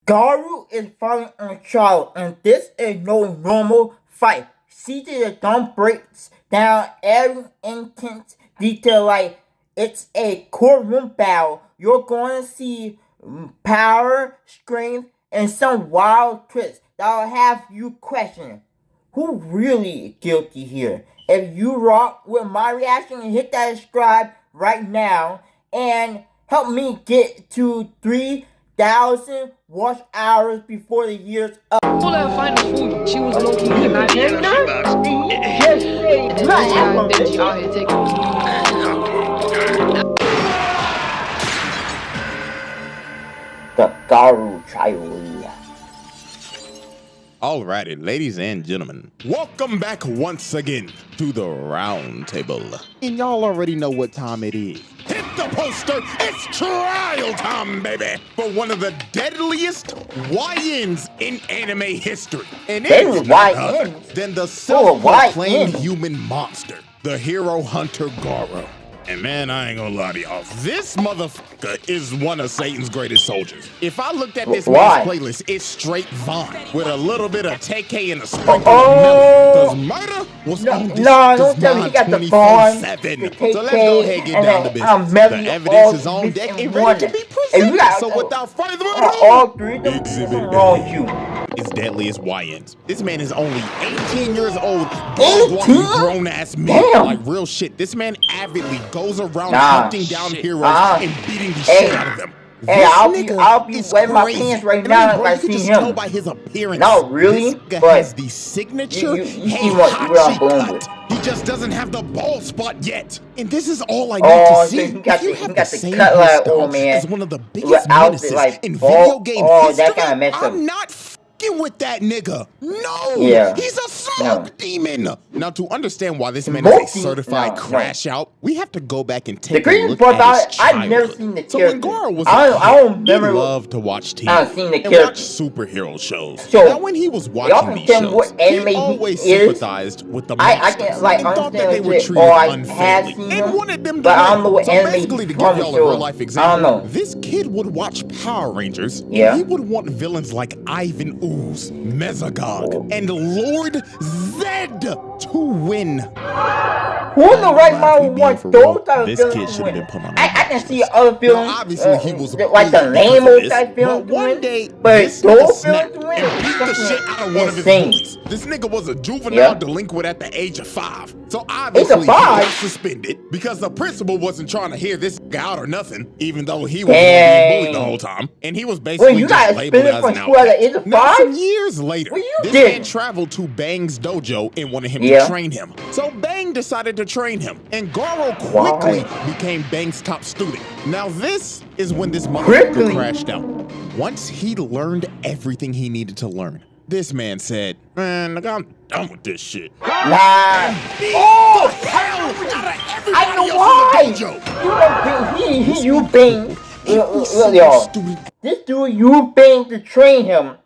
Garu is fighting on trial, and this is no normal fight. CJ the Dawn breaks down every intense detail like it's a courtroom battle. You're going to see power, strength, and some wild twists that'll have you questioning who really guilty here. If you rock with my reaction and hit that subscribe right now and help me get to 3,000 watch hours before the year's up. Pull that final food. She was low-key conniving. Benji out here taking The Garu trial. Alrighty, ladies and gentlemen, welcome back once again to the round table. And y'all already know what time it is. Hit the poster, it's trial time, baby, for one of the deadliest YNs in anime history. And it is none other than the self-proclaimed human monster, the hero hunter Garo. And man, I ain't gonna lie to y'all, this motherfucker is one of Satan's greatest soldiers. If I looked at this man's playlist, it's straight Vaughn with a little bit of TK and a sprinkle of melon. Cause murder was on this don't tell me he got the Vaughn, the TK, so let's go ahead and get down to business. The evidence is on deck and ready to be presented. So without further ado, all three of them wrong with you. Is deadliest YNs. This man is only 18 years old, walking grown-ass men. Like real shit. This man avidly goes around hunting down heroes and beating the shit out of them. Hey, I'll be wetting my pants right now if I see him. Tell by his appearance. No, really? This guy has the signature cut. He just doesn't have the bald spot yet. And this is all I need to see. He got the cut like old man. As one of the biggest menaces in video game history, I'm not with that nigga. No, he's a smoke demon. Now, to understand why this man is a certified crash out, we have to go back and take a look at his childhood. I've never seen the character. So when Garo was I don't remember. He loved to watch TV and watch superhero shows. So, now, when he was watching these shows, he always sympathized with the monsters and thought that they were treated unfairly and wanted them to win. So basically, to give y'all a real life example, this kid would watch Power Rangers and he would want villains like Ivan Ooze, Mesogog, and Lord Zed to win. Who in the right mind would want those type of this films kid should have been put on. I can see other films. Now, obviously, he was like the lame type films. But one day, this those films and beat the shit out of one of his bullies. This nigga was a juvenile delinquent at the age of 5. So obviously, he got suspended because the principal wasn't trying to hear this guy out or nothing, even though he was being bullied the whole time. And he was basically just labeled as an outcast. Now, some years later, this man traveled to Bang's dojo and wanted him to train him. So Bang decided to train him, and Garo quickly became Bang's top student. Now this is when this motherfucker crashed out. Once he learned everything he needed to learn, this man said, man, look, I'm done with this shit. Nah. Oh, hell! I know why. You bang. Look, y'all. This dude, you bang to train him.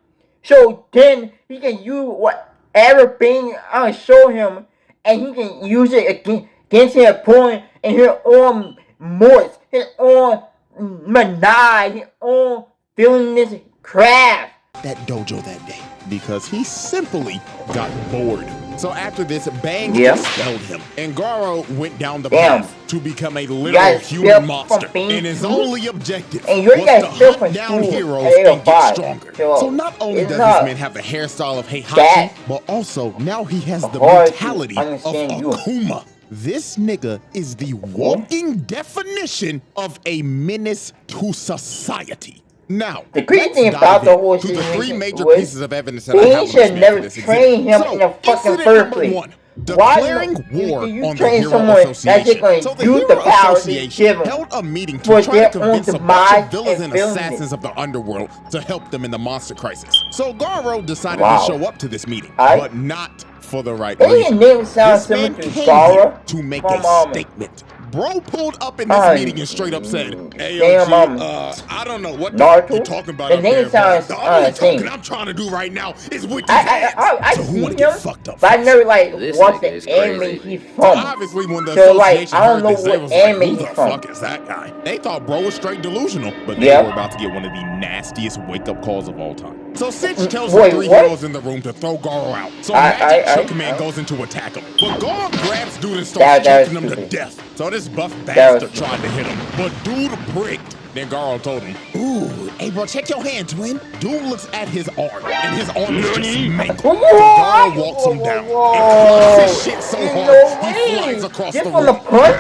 So then he can use whatever bang I show him, and he can use it against his opponent and his own morts, his own menage, his own villainous craft. That dojo that day because he simply got bored. So after this, Bang expelled him, and Garo went down the path to become a literal human monster. And his only objective was to hunt down heroes and get stronger. So not only does this man have the hairstyle of Heihachi, but also now he has the mentality of Akuma. This nigga is the walking definition of a menace to society. Now, the crazy thing about the whole to the 3 major pieces of evidence that I have should never train him in the fucking first place. Declaring war on the Hero Association. So the Hero Association held a meeting to try to convince a bunch of villains and assassins of the underworld to help them in the monster crisis. So Garo decided to show up to this meeting, but not for the right reason. This man came here to make a statement. Bro pulled up in this meeting and straight up said, "Hey, damn, I don't know what Naruto? you're talking about The up name there, sounds, but the only talking thing. I'm trying to do right now is with these hands. I So who see wanna him, get fucked up but I first?" never like This watched nigga the is anime crazy. he's So from. obviously when the So like association I don't heard know this, they what was like, anime "Who he's the from. fuck is that guy?" They thought bro was straight delusional, but they Yep. were about to get one of the nastiest wake-up calls of all time. So Sitch tells Wait, the three what? heroes in the room to throw Garo out. So Magic Choke Man goes in to attack him. But Garo grabs dude and starts That choking him to stupid. death. So this buff That bastard was tried to hit him, but dude pricked. Then Garo told him, "Ooh, hey bro, check your hand, twin." Dude looks at his arm, and his arm is just mangled. So Garo walks him down and punches his shit so hard, he flies across the Just from the room. punch?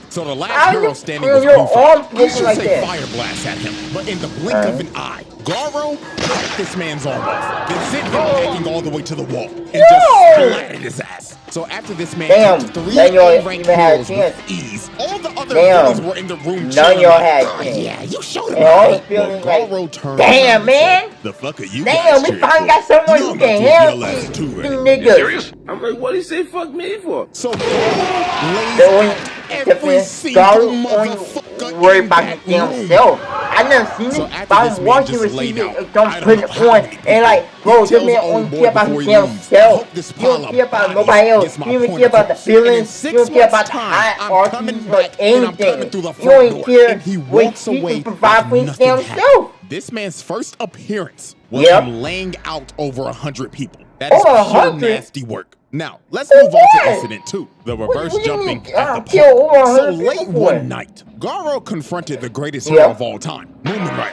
So the last How hero you standing feel was your Goofy. arm He looking shoots like a that? fire blast at him, but in the blink of an eye, Garo cut this man's arm off, then sent him packing all the way to the wall, and just splattered his ass. So after this man took 3 then y'all unranked even had a heroes chance. with ease, all the other Damn. villains were in the room None chilling y'all like, had "Oh, chance. yeah, you showed him And all the right." Well, feelings like, Garo turned damn, around and man. said, "The fuck are you Damn, guys we cheering finally for? got someone You who don't can got to handle yell these ass too, right?" niggas. Serious? I'm like, what did he say fuck me for? So Garo lays The only out every difference, single Garo motherfucker only worried in about that his damn room. self. I never seen So it, after but this I'm man watching just receive laid out, it, don't I put don't know it how on, many and people, like, bro, he this tells man old only boy care about before his he damn leaves, "I self. hope this He don't pile of care about bodies nobody else. gets my He don't even point care about the across. And in feelings. 6 He don't care about months' the time, I'm hierarchies coming or back and I'm coming anything. through the He don't front even door." care And he what walks he away can provide like for his nothing damn happened. self. This man's first appearance was Yep. him laying out over 100 people. That is Over pure 100? nasty work. Now, let's For move on to what? incident 2, the What reverse do you jumping mean? at the Kill park. over So 100 late people for it. one night, Garo confronted the greatest Yep. hero of all time, Moomin Rider.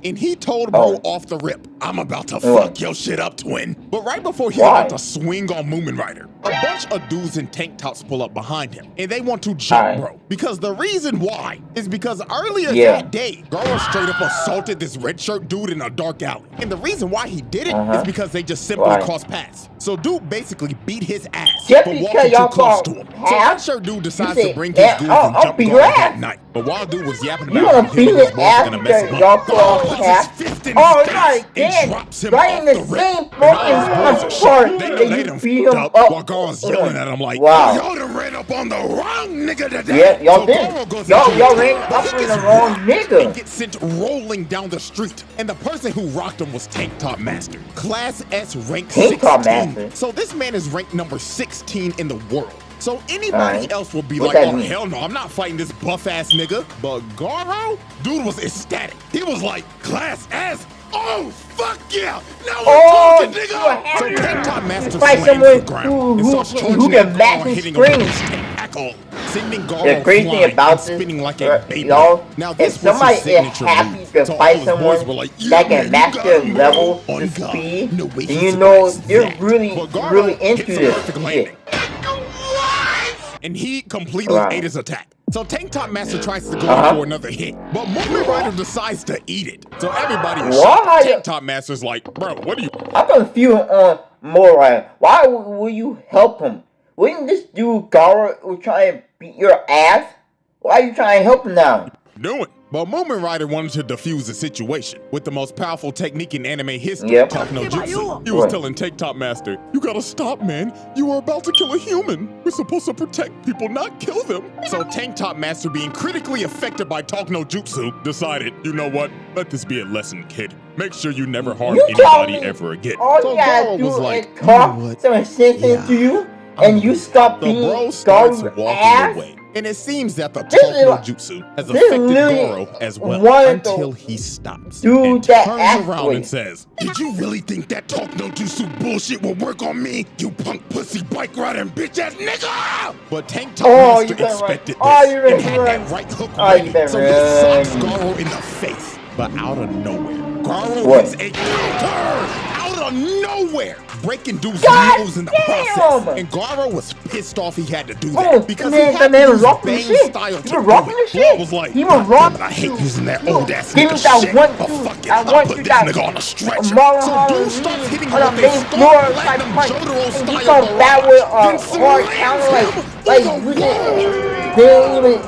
And he told bro off the rip, "I'm about to fuck your shit up, twin." But right before he's about to swing on Moomin Rider, a bunch of dudes in tank tops pull up behind him, and they want to jump bro. Because the reason why is because earlier that day, Garo straight up assaulted this red shirt dude in a dark alley. And the reason why he did it is because they just simply crossed paths. So dude basically beat his ass Just for because walking too y'all close to crossed him. So red paths, shirt dude decides say, to bring "Man, his goons and I'll jump beat your Garo ass." that night. But while dude was yapping You about gonna how beat him and his his boys were ass gonna mess him because y'all up, Garo crossed puts paths? his fist in Oh, his it's not face and again. drops him Right off in the the rip. same And all his boys fucking are shocked. part They know that they you done beat fucked him up up. while Garo's yelling at him like, Wow. "Oh, y'all done ran up on the wrong nigga today." Yeah, y'all So did. Garo goes Y'all into a ran tank, but he up on gets the wrong rocked nigga. and gets sent rolling down the street. And the person who rocked him was Tank Top Master, Class S rank Tank Top 16. Master? So this man is ranked number 16 in the world. So anybody else will be What like, that "Oh, mean? hell no, I'm not fighting this buff-ass nigga." But Garo, dude was ecstatic. He was like, "Class S? Oh, fuck yeah! Now we're talking, nigga!" So Tank Top Master fight slams someone the ground and starts who charging can at match Garo, his hitting him with screams. his tank echo, sending The Garo crazy thing flying about and this, spinning like a baby. y'all, Now if this was somebody his is signature happy move. to So all fight his boys someone were like, "Yeah, that can man, match you their got him, bro." level, On the God. speed, No way then he you know surprised they're that. really, But Garo really hits into a this perfect shit. landing. And he completely ate his attack. So Tank Top Master tries to go in for another hit, but Moomin Rider decides to eat it. So everybody is shocked. Tank Top Master's like, "Bro, what are you?" I'm confused on Morai. Why will you help him? Wouldn't this dude Garo try to beat your ass? Why are you trying to help him now? doing? But Moomin Rider wanted to defuse the situation with the most powerful technique in anime history, Talk No Jutsu. He was telling Tank Top Master, "You gotta stop, man. You are about to kill a human. We're supposed to protect people, not kill them." So Tank Top Master, being critically affected by Talk No Jutsu, decided, "You know what? Let this be a lesson, kid. Make sure you never harm anybody ever again." All So you gotta Garo do was is like, talk "You know what? some sense into you, and you stop The being bro starts Garo's walking ass. away. And it seems that the This Talk is No like- Jutsu has this is affected literally Garo as well one of until the he stops dude and that turns asked around for and it. says, "Did you really think that Talk No Jutsu bullshit will work on me, you punk pussy bike riding bitch ass nigga?" But Tank Top Master expected this and had that right hook ready, so he socks Garo in the face. But out of nowhere, Garo hits a counter out of nowhere, breaking dude's nose in the process. And Garo was pissed off he had to do that because he had to use Bane style to do it. Bro was like, "God damn it, I hate using that old ass nigga shit. But fuck it, I'll put this nigga on a stretcher." So dude starts hitting him with a Storm Platinum Jotaro style barrage, then slams him through the wall.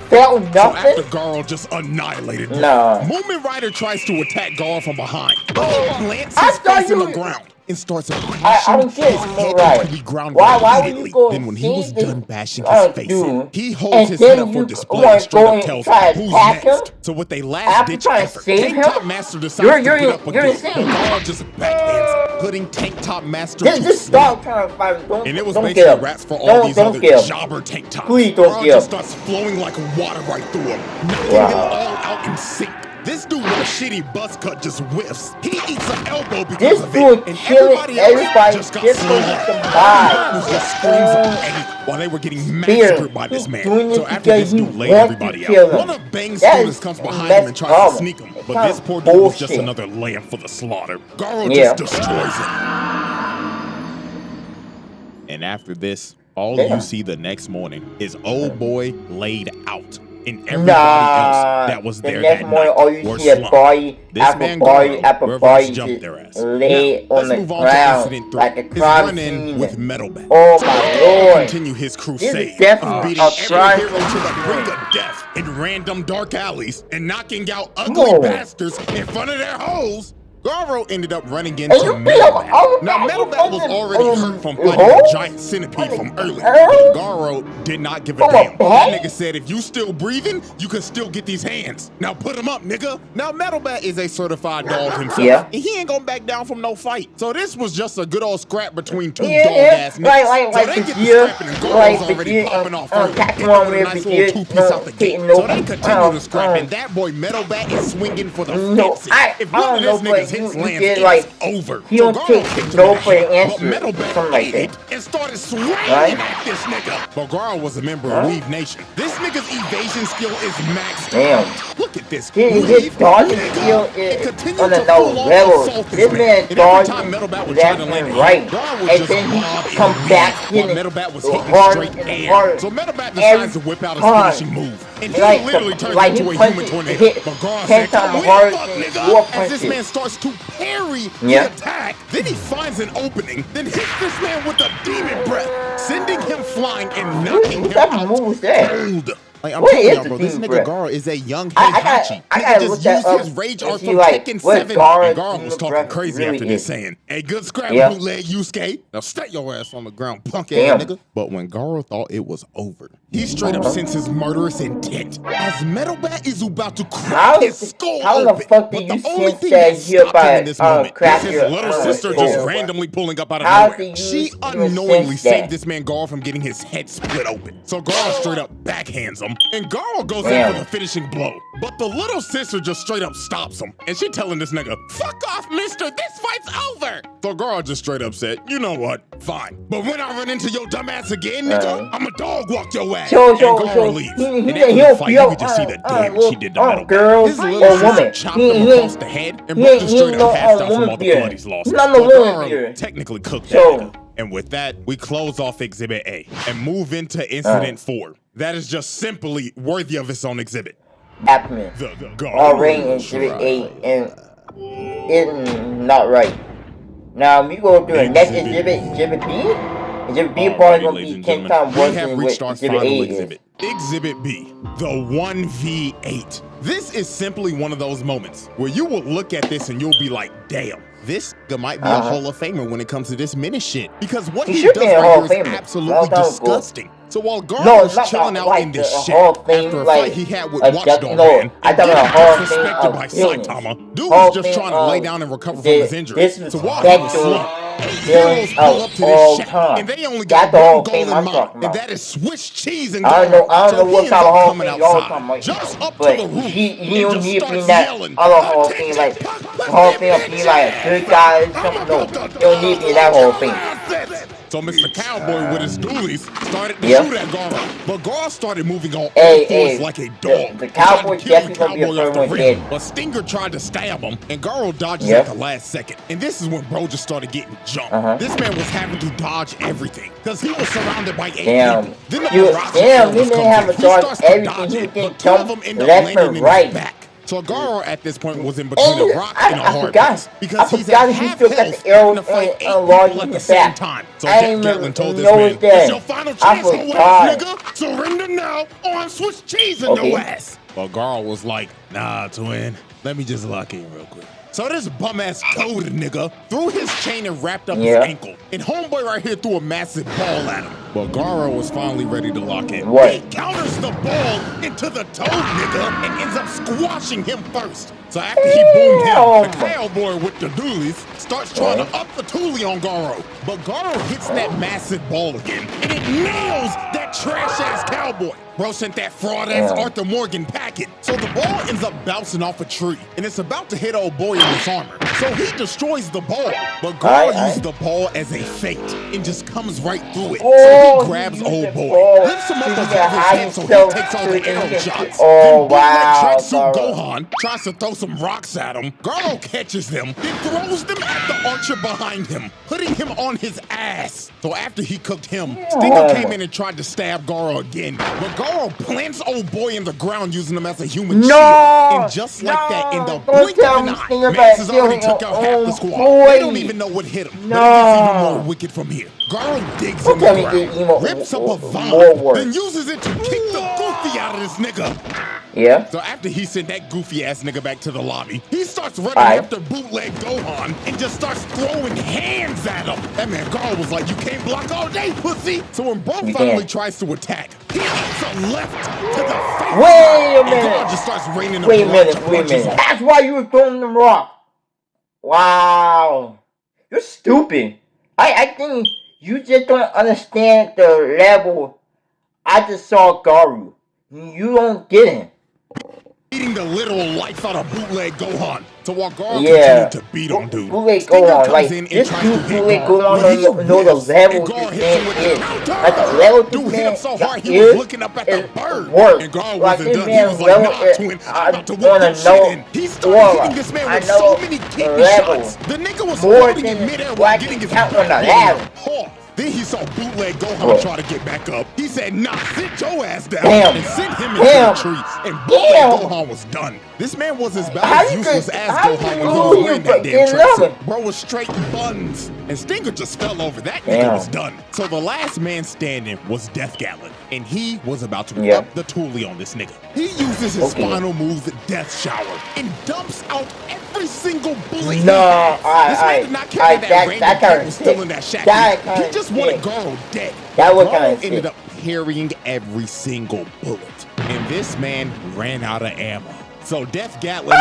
Felt So nothing. after Garo just annihilated Moomin Rider tries to attack Garo from behind, but he plants his face in the ground and starts I bashing don't get his it, head right. into the ground Why would you repeatedly. go Then when he was see done this bashing his face dude, in, he holds and his head then up for you display and want to straight go up and tells try to who's attack next. him So with a after last-ditch trying to effort, save Tank him? Top Master decides to get up You're again. insane. But Carl just backhands him, putting Tank Top Master to Just sleep. stop trying to fight him. And it was Don't basically get him. raps for all these other Get him. jobber tank tops. Please don't Carl get just him. starts flowing like water right through him, knocking them all out in sync. This dude with a shitty buzz cut just whiffs. He eats an elbow because This of dude it. And killing everybody else just got just so slowed he up. can All buy he heard was just screams of pain while they were getting massacred by this man. So after this dude laid everybody out, one of Bang's students comes behind him and tries to sneak him. But this poor dude was just another lamb for the slaughter. Garo just destroys him. And after this, all you see the next morning is old boy laid out. And everybody else that was there that night were slumped. This man Garo jumped their ass. Lay Now, on let's the move on to ground Incident 3. like a His crime run-in scene. with Metal Bat. Oh So my Garo lord! continue his This crusade is of definitely beating a every crime hero to the scene. brink of death in random dark alleys and knocking out ugly bastards in front of their hoes. Garo ended up running into Metal Bat. Now, Metal Bat was already hurt from fighting a giant centipede from earlier, but Garo did not give a damn. That nigga said, if you still breathing, you can still get these hands. Now put him up, nigga. Now, Metal Bat is a certified dog himself, and he ain't gonna back down from no fight. So this was just a good old scrap between two dog-ass niggas. So they get the scrapping, and Garo's already popping off early. He throwing a nice little two-piece out the gate. So they continue to scrap, and that boy Metal Bat is swinging for the fences. If one of these niggas hits lands, it's over. He don't take no for an answer. Metal Bat Something like ate that. it and started swinging at this nigga. But Garo was a member of Weave Nation. This nigga's evasion skill is maxed out. Look at this. His dodging skill is on another level. This man dodging left and right, and then he comes back hitting Metal Bat was hitting hard straight and air. hard. So Metal Bat decides to whip out his finishing move. And he literally turns into a human tornado. But Garo said, come with the fuck, nigga. As this man starts to parry the attack, then he finds an opening, then hits this man with a demon breath, sending him flying and knocking him out cold. Like I'm telling y'all, bro, this nigga Garo is a young Heihachi. I He just used his rage art from Tekken 7. And Garo was talking crazy after this, saying, hey, good scrap, bootleg Yusuke. Now stat your ass on the ground, punk ass nigga. But when Garo thought it was over, he straight up sends his murderous intent as Metal Bat is about to crack his skull open. How the fuck did you sense that here by is his little sister just randomly pulling up out of nowhere. She unknowingly saved this man Garo from getting his head split open. So Garo straight up backhands him, and Garo goes in for the finishing blow. But the little sister just straight up stops him, and she telling this nigga, fuck off, mister, this fight's over. So Garo just straight up said, you know what, fine. But when I run into your dumb ass again, nigga, I'ma dog walk your ass. And Garo leaves. And after the fight, you could just see the damage she did to Metal Bat. His little sister chopped him across the head, and bro just straight up passed out from all the blood he's lost. But Garo technically cooked that nigga. And with that, we close off Exhibit A and move into Incident 4. That is just simply worthy of its own exhibit. Happening. Already in Exhibit A, and it's not right. Now, we go to the next exhibit, Exhibit B. Exhibit B probably going to be 10 times worse than what Exhibit A is. Exhibit B, the 1v8. This is simply one of those moments where you will look at this and you'll be like, damn, this might be a Hall of Famer when it comes to this minute shit. Because what he does right here is absolutely disgusting. So while Garo was chilling out in this shit, after a fight he had with Watchdog Man, and getting disrespected by Saitama, dude was just trying to lay down and recover from his injury. So while he was slumped, heroes pull up to this shit, and they only got one goal in mind, and that is Swiss cheese and Garo. I don't know what kind of Hall of Fame y'all talking about, jumps up to but the roof he don't and need just to be starts that yelling, other Hall of Fame, like Hall of Fame be like a good guy or something. No, he don't need to be that Hall of Fame. So Mr. Cowboy with his dualies started to shoot at Garo, but Garo started moving on all fours like a dog. The Cowboy definitely gonna be a first one dead. But Stinger tried to stab him, and Garo dodges at the last second. And this is when bro just started getting jumped. This man was having to dodge everything because he was surrounded by 8 people. Then the he didn't have to dodge everything. He was getting jumped left and right. So Garo at this point was in between a rock and a hard place because he's at half half health trying to fight 8 people at the same time. So Jack Gatlin told this man, "It's your final chance, hoe ass nigga. Surrender now, or I'm Swiss cheese in your ass." But Garo was like, "Nah, twin, Let me just lock in real quick. So this bum-ass code nigga threw his chain and wrapped up his ankle. And homeboy right here threw a massive ball at him. But Garo was finally ready to lock in. What? He counters the ball into the toad nigga and ends up squashing him first. So after he boomed him, the cowboy with the doolies starts trying to up the toolie on Garo. But Garo hits that massive ball again, and it nails that trash-ass cowboy. Bro sent that fraud-ass Arthur Morgan packet. So the ball ends up bouncing off a tree, and it's about to hit old boy in his armor. So he destroys the ball, but Garo uses the ball as a feint and just comes right through it. So he grabs old boy, lifts him up above his head so he takes all the arrow shots. Oh, wow, Tracksuit Gohan tries to throw some rocks at him. Garo catches them, then throws them at the archer behind him, putting him on his ass. So after he cooked him, Stinger came in and tried to stab Garo again, but Garo plants old boy in the ground using him as a human shield. And just like that, in the blink of an eye, Max's already took out half the squad. They don't even know what hit him, but it gets even more wicked from here. Garo digs in the ground, rips up a vine, then uses it to kick the goofy out of this nigga. Yeah. So after he sent that goofy ass nigga back to the lobby, he starts running after bootleg Gohan and just starts throwing hands at him. That man Garo was like, "You can't block all day, pussy." So when Bro finally tries to attack, he hits a left to the face. Wait a and minute. Garo just starts raining Wait a minute. That's why you were throwing the rock. Wow. You're stupid. I think you just don't understand the level I just saw Garu. You don't get him. Beating the literal life out of bootleg Gohan. So while Garo continued to beat on dude, bootleg Stinger Gohan, comes like in and this tries dude to hit bootleg Garo. Gohan know the level this man is. Like the level Dude this hit him man so hard he was looking up at the bird. worse. And Garo Like wasn't this done. He man's was like, level "Nah, twin, I'm about to whoop this shit in." He started hitting this man with so many kidney shots. The nigga was floating in midair while getting his back blown. Then he saw bootleg Gohan try to get back up. He said, "Nah, sit your ass down," and sent him into the tree. And bootleg Gohan was done. This man was as bad as useless as Gohan when he was wearing that damn tracksuit. Bro was straight buns. And Stinger just fell over. That nigga was done. So the last man standing was Death Gallon. And he was about to up the toolie on this nigga. He uses his final move, the Death Shower, and dumps out every single bullet he has. This man did not care that random kid was still in that shack. He just wanted Garo dead. Garo ended up parrying every single bullet. And this man ran out of ammo. So Death Gatlin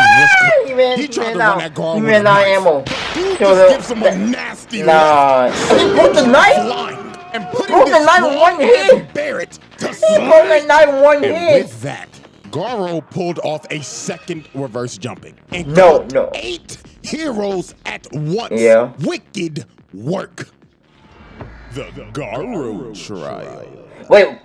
he tried to run that Garo with a knife. ammo. Dude just gives him a nasty left. He broke the knife? And putting Broke the this knife in one hit. Barrett to He broke the knife in one and hit. with that, Garo pulled off a second reverse jumping. And No. 8 heroes at once. Yeah. Wicked work. The Garo trial. Wait.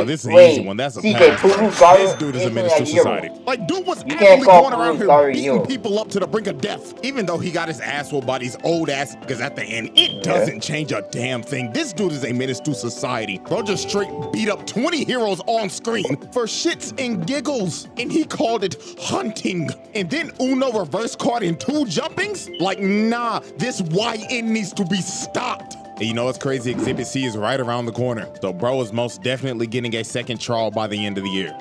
This is an easy one. That's a pass. This dude is a menace to society. Like, dude was actually going around here beating people up to the brink of death, even though he got his ass whooped by these old ass. Because at the end, it doesn't change a damn thing. This dude is a menace to society. Bro just straight beat up 20 heroes on screen for shits and giggles, and he called it hunting. And then Uno reverse card in 2 jumpings. Like, nah, this YN needs to be stopped. And you know what's crazy? Exhibit C is right around the corner. So bro is most definitely getting a second trial by the end of the year.